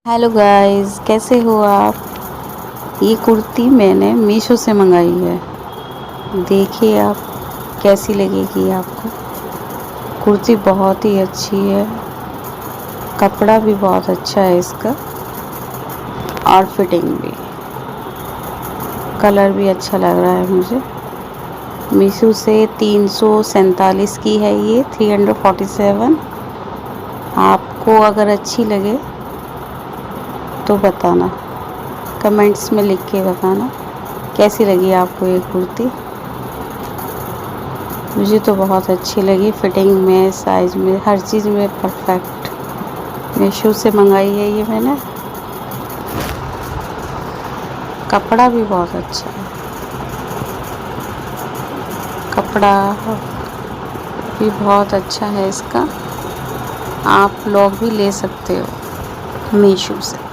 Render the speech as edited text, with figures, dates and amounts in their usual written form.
Hello guys, कैसे हो आप। ये कुर्ती मैंने मीशो से मंगाई है। देखिए आप कैसी लगेगी आपको। कुर्ती बहुत ही अच्छी है, कपड़ा भी बहुत अच्छा है इसका और फिटिंग भी, कलर भी अच्छा लग रहा है मुझे। मीशो से 347 की है ये, 347। आपको अगर अच्छी लगे तो बताना, कमेंट्स में लिख के बताना कैसी लगी आपको ये कुर्ती। मुझे तो बहुत अच्छी लगी, फिटिंग में, साइज़ में, हर चीज़ में परफेक्ट। मीशो से मंगाई है ये मैंने। कपड़ा भी बहुत अच्छा है, कपड़ा भी बहुत अच्छा है इसका। आप लोग भी ले सकते हो मीशो से।